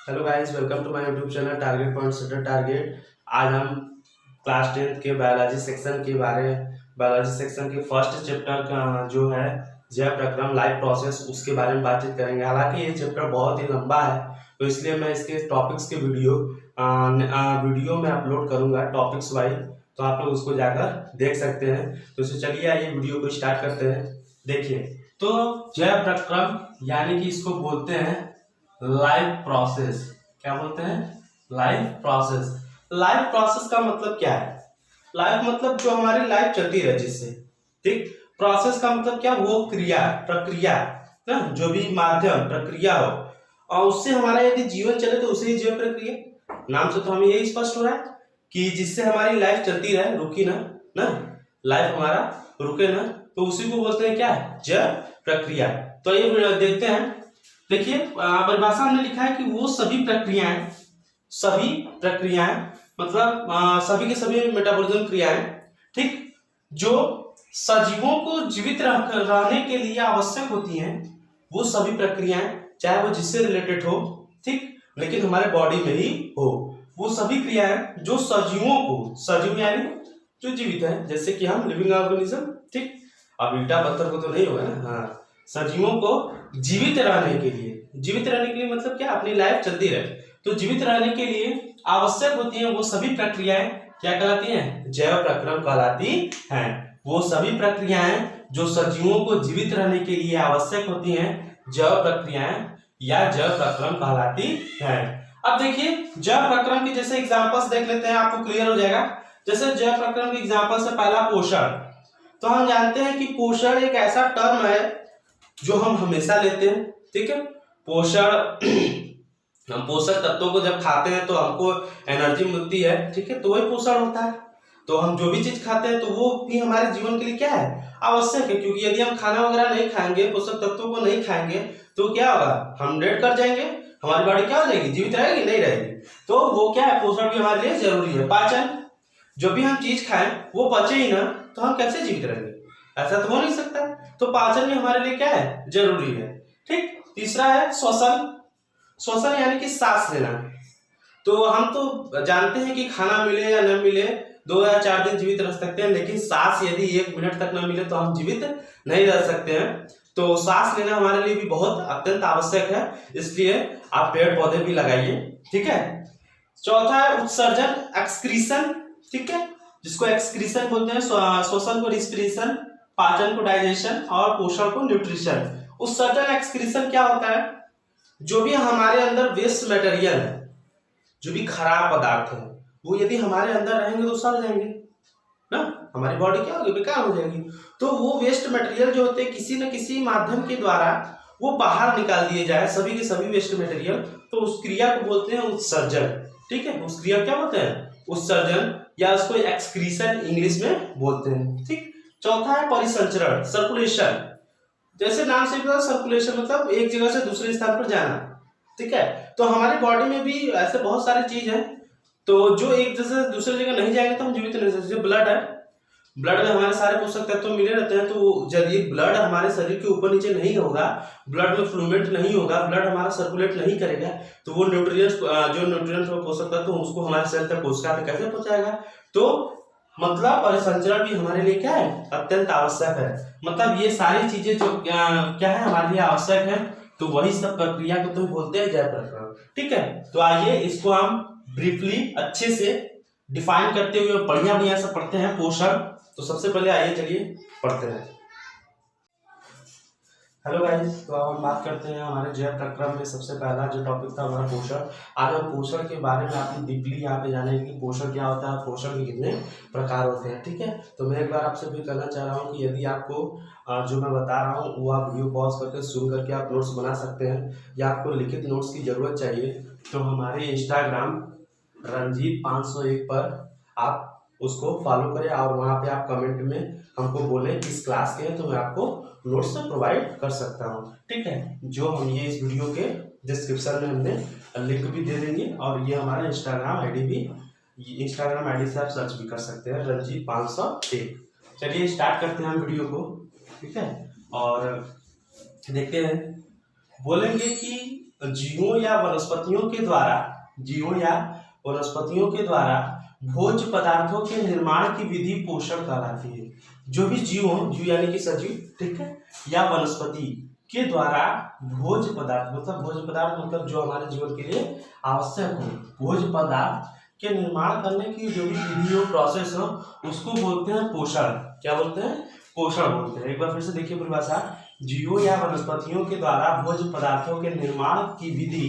Hello guys, welcome to my YouTube channel target point setter target. आज हम class 10th के biology section के first chapter का जो है जैव प्रक्रम लाइफ प्रोसेस उसके बारे में बातचीत करेंगे। हालांकि ये चैप्टर बहुत ही लंबा है, तो इसलिए मैं इसके टॉपिक्स के वीडियो में अपलोड करूंगा टॉपिक्स वाइज, तो आप लोग उसको जाकर देख सकते हैं। तो चलिए आइए वीडियो को स्टार्ट करते हैं। देखिए, तो जैव प्रक्रम यानी कि इसको बोलते हैं लाइफ प्रोसेस। क्या बोलते हैं? Life process. लाइफ प्रोसेस का मतलब क्या है? लाइफ मतलब जो हमारी लाइफ चलती रहे जिससे, ठीक। प्रोसेस का मतलब क्या? वो क्रिया, प्रक्रिया ना, जो भी माध्यम प्रक्रिया हो और उससे हमारा यदि जीवन चले तो उसे ही जीवन प्रक्रिया। नाम से तो हमें यही स्पष्ट हो रहा है कि जिससे हमारी लाइफ चलती रहे, रुकी ना, लाइफ हमारा रुके ना, तो उसी को बोलते हैं क्या? जैव प्रक्रिया। तो ये देखते हैं। देखिए, परिभाषा हमने लिखा है कि वो सभी प्रक्रियाएं मतलब सभी के सभी मेटाबॉलिज्म क्रियाएं, ठीक, जो सजीवों को जीवित रहने के लिए आवश्यक होती हैं, वो सभी प्रक्रियाएं, चाहे वो जिससे रिलेटेड हो, ठीक, लेकिन हमारे बॉडी में ही हो, वो सभी क्रियाएं जो सजीव यानी जो जीवित है, जैसे कि हम लिविंग ऑर्गेनिज्म, ठीक। अब ईटा पत्थर को तो नहीं होगा ना, हाँ, सजीवों को जीवित रहने के लिए मतलब क्या? अपनी लाइफ चलती रहे, तो जीवित रहने के लिए आवश्यक होती हैं वो सभी प्रक्रियाएं क्या कहलाती हैं? जैव प्रक्रम कहलाती हैं। वो सभी प्रक्रियाएं जो सजीवों को जीवित रहने के लिए आवश्यक होती हैं, जैव प्रक्रियाएं या जैव प्रक्रम कहलाती हैं। अब देखिए, जैव प्रक्रम के जैसे एग्जांपल्स देख लेते हैं, आपको क्लियर हो जाएगा। जैसे जैव प्रक्रम के एग्जांपल से पहला पोषण। तो हम जानते हैं कि पोषण एक ऐसा टर्म है जो हम हमेशा लेते हैं, ठीक है। पोषण हम पोषक तत्वों को जब खाते हैं तो हमको एनर्जी मिलती है, ठीक है, तो वही पोषण होता है। तो हम जो भी चीज खाते हैं तो वो भी हमारे जीवन के लिए क्या है? आवश्यक है, क्योंकि यदि हम खाना वगैरह नहीं खाएंगे, पोषक तत्वों को नहीं खाएंगे, तो क्या होगा? हम डेड कर जाएंगे, हमारी बॉडी क्या हो जाएगी? जीवित रहेगी? नहीं रहेगी। तो वो क्या है? पोषण भी हमारे लिए जरूरी है। पाचन, जो भी हम चीज खाएं वो पचे ही ना, तो हम कैसे जीवित रहेंगे? ऐसा तो हो नहीं सकता। तो पाचन भी हमारे लिए क्या है? जरूरी है, ठीक। तीसरा है श्वसन। श्वसन यानी कि सांस लेना। तो हम तो जानते हैं कि खाना मिले या न मिले 2 या 4 दिन जीवित रह सकते हैं, लेकिन सांस यदि 1 मिनट तक न मिले तो हम जीवित नहीं रह सकते हैं। तो सांस लेना हमारे लिए भी बहुत अत्यंत आवश्यक है, इसलिए आप पेड़ पौधे भी लगाइए, ठीक है। चौथा है उत्सर्जन, एक्सक्रीशन, ठीक है, जिसको एक्सक्रीशन बोलते हैं। श्वसन को रिस्पिरेशन, पाचन को डाइजेशन और पोषण को न्यूट्रिशन। उत्सर्जन, एक्सक्रीशन क्या होता है? जो भी हमारे अंदर वेस्ट मटेरियल है, जो भी खराब पदार्थ है, वो यदि हमारे अंदर रहेंगे तो सड़ जाएंगे ना, हमारी बॉडी क्या होगी? बेकार हो जाएगी। तो वो वेस्ट मटेरियल जो होते हैं किसी न किसी माध्यम के द्वारा वो बाहर निकाल दिए जाए, सभी के सभी वेस्ट मटेरियल, तो उस क्रिया को बोलते हैं उत्सर्जन, ठीक है। उस क्रिया क्या बोलते हैं? उत्सर्जन, या उसको एक्सक्रीशन इंग्लिश में बोलते हैं, ठीक। चौथा है परिसंचरण, सर्कुलेशन। जैसे नाम से पता, सर्कुलेशन मतलब एक जगह से दूसरे स्थान पर जाना, ठीक है। तो हमारी बॉडी में भी ऐसे बहुत सारी चीज है, तो जो एक जगह से दूसरी जगह नहीं जाएंगे तो हम जीवित नहीं रह सकते। ब्लड है, ब्लड में हमारे सारे पोषक तत्व मिले रहते हैं, तो यदि ब्लड हमारे शरीर के ऊपर नीचे नहीं होगा, ब्लड में फ्लूइड नहीं होगा, ब्लड हमारा सर्कुलेट नहीं करेगा, तो वो न्यूट्रिएंट्स, जो न्यूट्रिएंट्स और पोषक तत्व उसको हमारे शरीर तक कोशिका पे कैसे पहुंचाएगा? तो मतलब परिसंचरण भी हमारे लिए क्या है? अत्यंत आवश्यक है। मतलब ये सारी चीजें जो क्या है हमारे लिए आवश्यक है, तो वही सब प्रक्रिया को तो बोलते हैं जैव प्रक्रम, ठीक है। तो आइए इसको हम ब्रीफली अच्छे से डिफाइन करते हुए बढ़िया बढ़िया से पढ़ते हैं। पोषण, तो सबसे पहले आइए चलिए पढ़ते हैं। हेलो गाइस, तो अब हम बात करते हैं हमारे जैव प्रक्रम में सबसे पहला जो टॉपिक था हमारा पोषण। आज हम पोषण के बारे में आपने डीपली यहाँ पे जानेंगे कि पोषण क्या होता है, पोषण के कितने प्रकार होते हैं, ठीक है। तो मैं एक बार आपसे भी कहना चाह रहा हूँ कि यदि आपको जो मैं बता रहा हूँ वो आप वीडियो पॉज करके सुन करके आप नोट्स बना सकते हैं, या आपको लिखित नोट्स की जरूरत चाहिए तो हमारे इंस्टाग्राम रंजीत 501 पर आप उसको फॉलो करें और वहाँ पे आप कमेंट में हमको बोलें किस क्लास के हैं, तो मैं आपको नोट्स प्रोवाइड कर सकता हूँ, ठीक है। जो हम ये इस वीडियो के डिस्क्रिप्शन में हमने लिंक भी दे देंगे, और ये हमारा इंस्टाग्राम आईडी भी, इंस्टाग्राम आईडी से आप सर्च भी कर सकते हैं, रंजीत 501। चलिए स्टार्ट करते हैं हम वीडियो को, ठीक है। और देखते हैं, बोलेंगे कि जीवों या वनस्पतियों के द्वारा भोज्य पदार्थों के निर्माण की विधि पोषण कहलाती है। जो भी जीव यानी कि सजीव, ठीक है, या वनस्पति के द्वारा भोज्य पदार्थ मतलब जो हमारे जीवन के लिए आवश्यक हो, भोज्य पदार्थ के निर्माण करने की जो भी विधि हो, प्रोसेस हो, उसको बोलते हैं पोषण। क्या बोलते हैं? पोषण बोलते हैं। एक बार फिर से देखिए परिभाषा, जीवों या वनस्पतियों के द्वारा भोज्य पदार्थों के निर्माण की विधि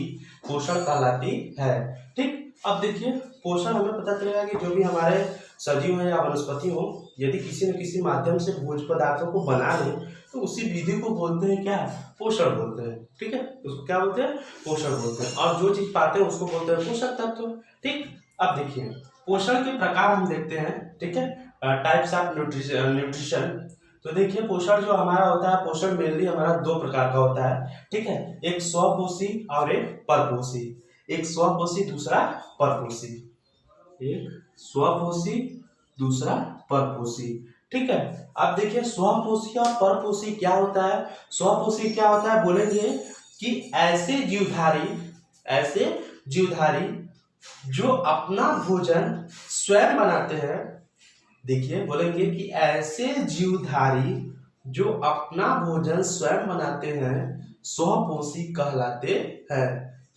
पोषण कहलाती है। ठीक, अब देखिए पोषण हमें पता चलेगा कि जो भी हमारे सजीव हो या वनस्पति हो, यदि किसी न किसी माध्यम से भोज्य पदार्थों को बना ले तो उसी विधि को बोलते हैं क्या? पोषण बोलते हैं। ठीक है, उसको क्या बोलते हैं? पोषण बोलते हैं। और जो चीज पाते हैं उसको बोलते हैं पोषक तत्व। ठीक, अब देखिए पोषण के प्रकार हम देखते हैं। ठीक है, टाइप्स ऑफ न्यूट्रिशन। तो देखिए पोषण जो हमारा होता है, पोषण मेनली हमारा दो प्रकार का होता है। ठीक है, एक स्वपोषी और एक परपोषी। एक स्वपोषी, दूसरा परपोषी। एक स्वपोषी, दूसरा परपोषी। ठीक है, अब देखिए स्वपोषी और परपोषी क्या होता है। स्वपोषी क्या होता है, बोलेंगे कि ऐसे जीवधारी जो अपना भोजन स्वयं बनाते हैं। देखिए बोलेंगे कि ऐसे जीवधारी जो अपना भोजन स्वयं बनाते हैं स्वपोषी कहलाते हैं।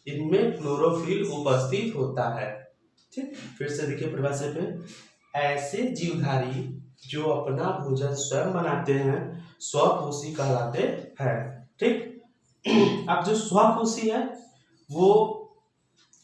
इनमें क्लोरोफिल उपस्थित होता है। ठीक, फिर से देखिए परिभाषा पे, ऐसे जीवधारी जो अपना भोजन स्वयं बनाते हैं स्वपोषी कहलाते हैं। ठीक, अब जो स्वपोषी है वो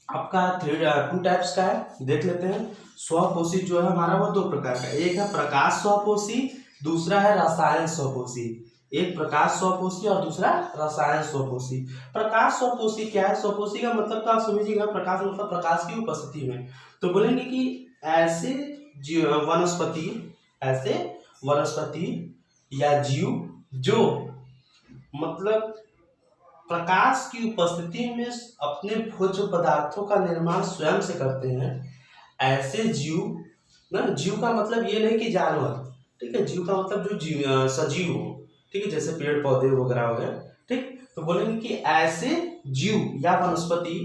आपका 2 टाइप्स का है, देख लेते हैं। स्वपोषी जो है हमारा वो 2 प्रकार का, एक है प्रकाश स्वपोषी, दूसरा है रसायन स्वपोषी। एक प्रकाश स्वपोषी और दूसरा रसायन स्वपोषी। प्रकाश स्वपोषी क्या है? स्वपोषी का मतलब तो आप समझिएगा, प्रकाश मतलब प्रकाश की उपस्थिति में। तो बोलेंगे कि ऐसे वनस्पति या जीव जो मतलब प्रकाश की उपस्थिति में अपने भोज्य पदार्थों का निर्माण स्वयं से करते हैं, ऐसे जीव ना, जीव का मतलब ये नहीं कि जानवर, ठीक है, जीव का मतलब जो सजीव हो, ठीक है, जैसे पेड़ पौधे वगैरह हो गए। ठीक, तो बोलेंगे कि ऐसे जीव या वनस्पति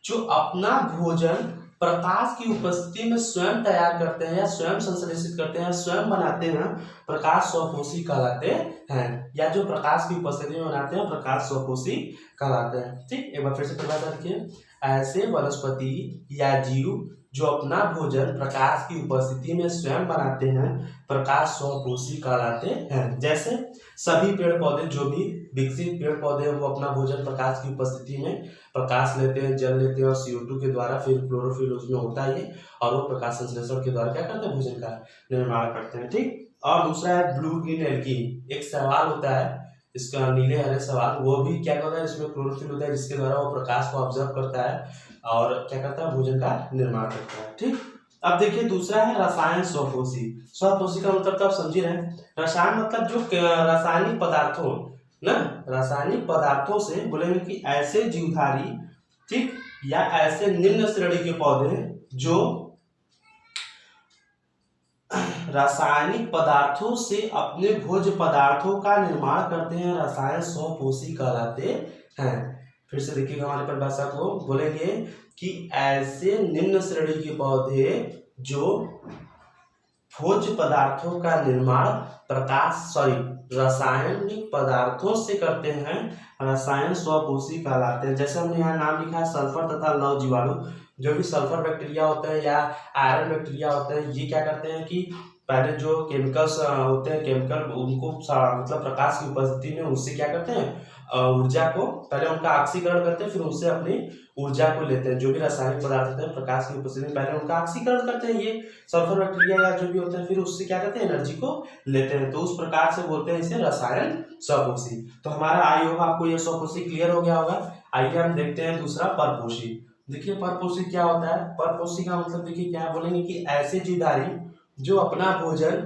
जो अपना भोजन प्रकाश की उपस्थिति में स्वयं तैयार करते हैं या स्वयं संश्लेषित करते हैं, स्वयं बनाते हैं, प्रकाश स्वपोषी कहलाते हैं। या जो प्रकाश की उपस्थिति में बनाते हैं प्रकाश स्वपोषी कहलाते हैं। ठीक, एक बार फिर से परिभाषा देखिए, ऐसे वनस्पति या जीव जो अपना भोजन प्रकाश की उपस्थिति में स्वयं बनाते हैं प्रकाश स्वपोषी कहलाते हैं। जैसे सभी पेड़ पौधे, जो भी विकसित पेड़ पौधे हैं, वो अपना भोजन प्रकाश की उपस्थिति में प्रकाश लेते हैं, जल लेते हैं और CO2 के द्वारा, फिर क्लोरोफिल उसमें होता है और वो प्रकाश संश्लेषण के द्वारा क्या करते हैं? भोजन का निर्माण करते हैं। ठीक, और दूसरा है ब्लू ग्रीन एल्गी। एक सवाल होता है इसका, नीले हरे सवाल, वो भी क्या करता है? इसमें क्लोरोफिल होता है जिसके द्वारा वो प्रकाश को ऑब्जर्व करता है और क्या करता है? भोजन का निर्माण करता है। ठीक, अब देखिए दूसरा है रसायन स्वपोषी। स्वपोषी का मतलब तो आप समझ रहे हैं। रसायन मतलब जो रासायनिक पदार्थों ना, रासायनिक पदार्थों से बोलेंगे कि ऐसे जीवधारी, ठीक, या ऐसे निम्न श्रेणी के पौधे जो रासायनिक पदार्थों से अपने भोज्य पदार्थों का निर्माण करते हैं, रसायन स्वपोषी कहलाते हैं। फिर से देखिएगा हमारे परिभाषा को, बोलेंगे कि ऐसे निम्न श्रेणी के पौधे जो भोज्य पदार्थों का निर्माण रासायनिक पदार्थों से करते हैं, रसायन स्वपोषी कहलाते हैं। जैसे हमने यहाँ नाम लिखा है सल्फर तथा लव जीवाणु। जो भी सल्फर बैक्टीरिया होते हैं या आयरन बैक्टीरिया होते हैं, ये क्या करते हैं कि पहले जो केमिकल्स होते हैं, केमिकल उनको मतलब प्रकाश की उपस्थिति में उससे क्या करते हैं? ऊर्जा को, पहले उनका ऑक्सीकरण करते हैं, फिर उससे अपनी ऊर्जा को लेते हैं। जो भी रासायनिक पदार्थ होते हैं प्रकाश की उपस्थिति में पहले उनका ऑक्सीकरण करते हैं, ये सल्फर बैक्टीरिया या जो भी होते हैं, फिर उससे क्या करते हैं? एनर्जी को लेते हैं। तो उस प्रकार से बोलते हैं इसे रसायन स्वपोषी। तो हमारा आई होगा आपको ये स्वपोषी क्लियर हो गया होगा। आइए हम देखते हैं दूसरा परपोषी। देखिए परपोषी क्या होता है? परपोषी का मतलब देखिए क्या बोलेंगे कि ऐसे जीवधारी जो अपना भोजन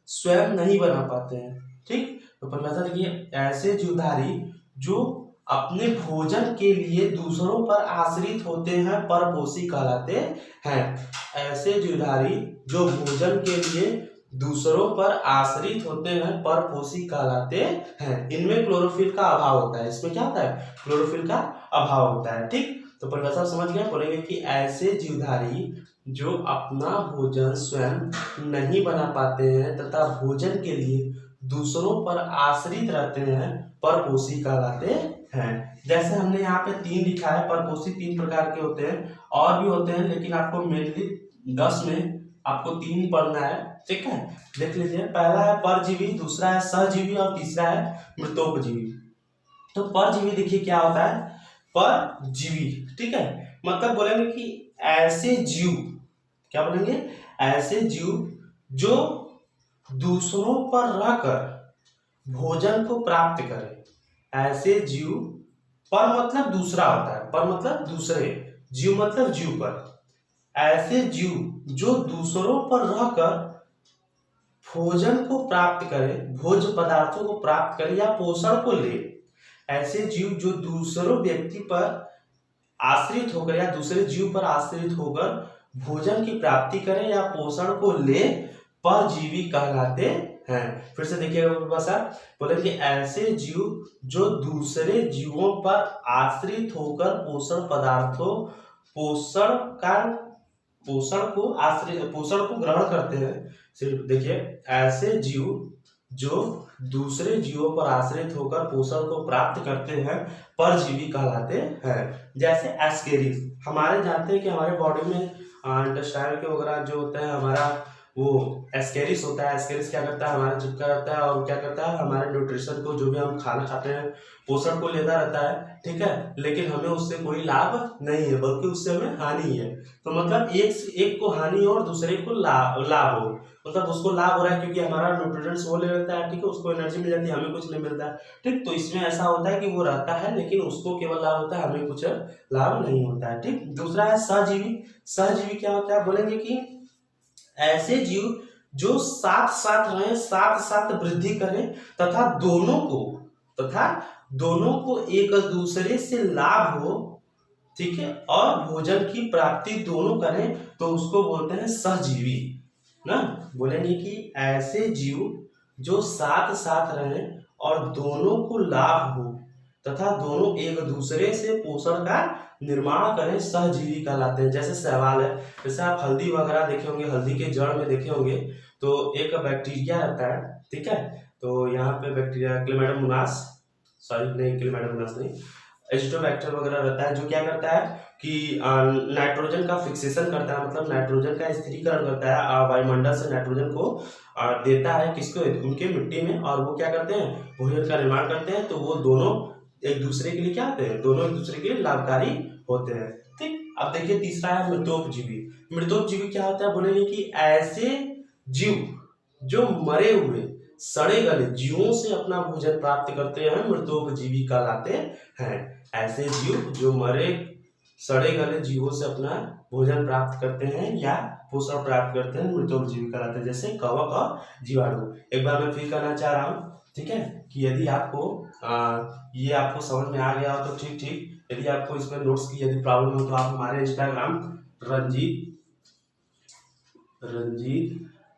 स्वयं नहीं बना पाते हैं। ठीक, तो परिभाषा देखिए, ऐसे जीवधारी जो अपने भोजन के लिए दूसरों पर आश्रित होते हैं परपोषी कहलाते हैं। ऐसे जीवधारी जो भोजन के लिए दूसरों पर आश्रित होते हैं परपोषी कहलाते हैं। इनमें क्लोरोफिल का अभाव होता है। इसमें क्या होता है? क्लोरोफिल का अभाव होता है। ठीक, तो परिभाषा समझ गए। बोलेंगे कि ऐसे जीवधारी जो अपना भोजन स्वयं नहीं बना पाते हैं तथा भोजन के लिए दूसरों पर आश्रित रहते हैं परपोषी कहलाते हैं। जैसे हमने यहाँ पे 3 लिखा है, परपोषी 3 प्रकार के होते हैं, और भी होते हैं, लेकिन आपको मेनली 10 में आपको 3 पढ़ना है। ठीक है, देख लीजिए। पहला है परजीवी, दूसरा है सहजीवी और तीसरा है मृतोपजीवी। तो परजीवी देखिए क्या होता है? परजीवी, ठीक है, मतलब बोलेंगे कि ऐसे जीव, क्या बोलेंगे? ऐसे जीव जो दूसरों पर रहकर भोजन को प्राप्त करें। ऐसे जीव, पर मतलब दूसरा होता है, पर मतलब दूसरे, जीव मतलब जीव पर। ऐसे जीव जो दूसरों पर रहकर भोजन को प्राप्त करें, भोज्य पदार्थों को प्राप्त करें या पोषण को ले। ऐसे जीव जो दूसरों व्यक्ति पर आश्रित होकर या दूसरे जीव पर आश्रित होकर भोजन की प्राप्ति करें या पोषण को ले, परजीवी कहलाते हैं। फिर से देखिएगा भाषा, बोले कि ऐसे जीव जो दूसरे जीवों पर आश्रित होकर पोषण को ग्रहण करते हैं। सिर्फ देखिए, ऐसे जीव जो दूसरे जीवों पर आश्रित होकर पोषण को प्राप्त करते हैं परजीवी कहलाते हैं। जैसे एस्केरिस, हमारे जानते हैं कि हमारे बॉडी में इंटेस्टाइन के वगैरह जो होता है, हमारा वो एस्केरिस होता है। एस्केरिस क्या करता है? हमारा चिपका रहता है और क्या करता है? हमारे न्यूट्रिशन को, जो भी हम खाना खाते हैं, पोषण को लेता रहता है। ठीक है, लेकिन हमें उससे कोई लाभ नहीं है, बल्कि उससे हमें हानि है। तो मतलब एक को हानि और दूसरे को लाभ हो, मतलब उसको लाभ हो रहा है क्योंकि हमारा न्यूट्रिएंट्स वो ले लेता है। ठीक है, उसको एनर्जी मिल जाती है, हमें कुछ नहीं मिलता है। ठीक, तो इसमें ऐसा होता है कि वो रहता है लेकिन उसको केवल लाभ होता है, हमें कुछ लाभ नहीं होता है। ठीक, दूसरा है सहजीवी। सहजीवी क्या होता है? बोलेंगे कि ऐसे जीव जो साथ साथ रहें, साथ साथ वृद्धि करें तथा दोनों को एक दूसरे से लाभ हो, ठीक है, और भोजन की प्राप्ति दोनों करें, तो उसको बोलते हैं सहजीवी ना। बोलेंगे कि ऐसे जीव जो साथ साथ रहें और दोनों को लाभ हो तथा दोनों एक दूसरे से पोषण का निर्माण करें, सहजीवी कहलाते हैं। जैसे सवाल है, जैसे आप हल्दी वगैरह देखे होंगे, हल्दी के जड़ में देखे होंगे तो एक बैक्टीरिया रहता है। ठीक है, तो यहाँ पे बैक्टीरिया क्लेमाइडोमोनास, क्लेमाइडोमोनास नहीं, एजिटोबैक्टर वगैरह रहता है, जो क्या करता है कि नाइट्रोजन का फिक्सेशन करता है, मतलब नाइट्रोजन का स्थिरीकरण करता है, वायुमंडल से नाइट्रोजन को देता है किसको? उनके मिट्टी में, और वो क्या करते हैं? भोजन का निर्माण करते हैं। तो वो दोनों एक दूसरे के लिए क्या होते हैं? दोनों एक दूसरे के लिए लाभकारी होते हैं। ठीक, अब देखिए तीसरा है मृतोपजीवी। मृतोपजीवी क्या होता है? बोलेंगे कि ऐसे जीव जो मरे हुए सड़े गले जीवों से अपना भोजन प्राप्त करते हैं, मृतोपजीवी कहलाते हैं। ऐसे जीव जो मरे सड़े गले जीवों से अपना भोजन प्राप्त करते हैं या पोषण प्राप्त करते हैं, मृतोपजीवी कहलाते हैं। जैसे कवक और जीवाणु। एक बार मैं फिर कहना चाह रहा हूँ, ठीक है, कि यदि आपको ये आपको समझ में आ गया हो तो ठीक। यदि आपको इसमें नोट्स की यदि प्रॉब्लम हो तो आप हमारे इंस्टाग्राम रंजीत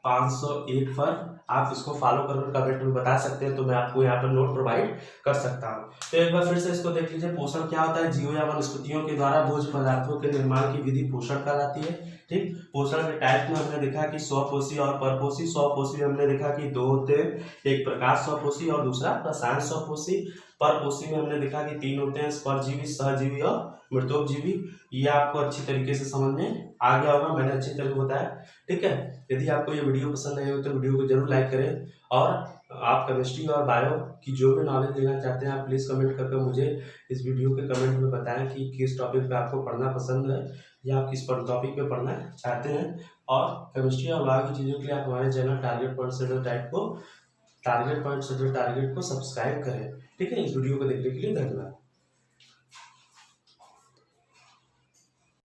501 पर आप इसको फॉलो कर कमेंट में बता सकते हैं, तो मैं आपको यहाँ पर नोट प्रोवाइड कर सकता हूँ। तो एक बार फिर से इसको देख लीजिए। पोषण क्या होता है? जीवों या वनस्पतियों के द्वारा भोज्य पदार्थों के निर्माण की विधि पोषण कहलाती है। ठीक, पोषण के टाइप में हमने देखा कि स्वपोषी और परपोषी। स्वपोषी में हमने देखा कि 2 होते हैं, एक प्रकाश स्वपोषी और दूसरा रसायन स्वपोषी। परपोषी में हमने देखा कि 3 होते हैं, परजीवी, सहजीवी और मृतोपजीवी। ये आपको अच्छी तरीके से समझ में आ गया होगा, मैंने अच्छी तरह बताया। ठीक है, यदि आपको ये वीडियो पसंद आई हो तो वीडियो को जरूर लाइक करें, और आप केमिस्ट्री और बायो की जो भी नॉलेज लेना चाहते हैं आप प्लीज़ कमेंट करके मुझे इस वीडियो के कमेंट में बताएं कि किस टॉपिक पे आपको पढ़ना पसंद है या आप किस टॉपिक पे पढ़ना चाहते हैं। और केमिस्ट्री और बायो की चीज़ों के लिए आप हमारे चैनल टारगेट पॉइंट टारगेट को सब्सक्राइब करें। ठीक है, इस वीडियो को देखने के लिए धन्यवाद।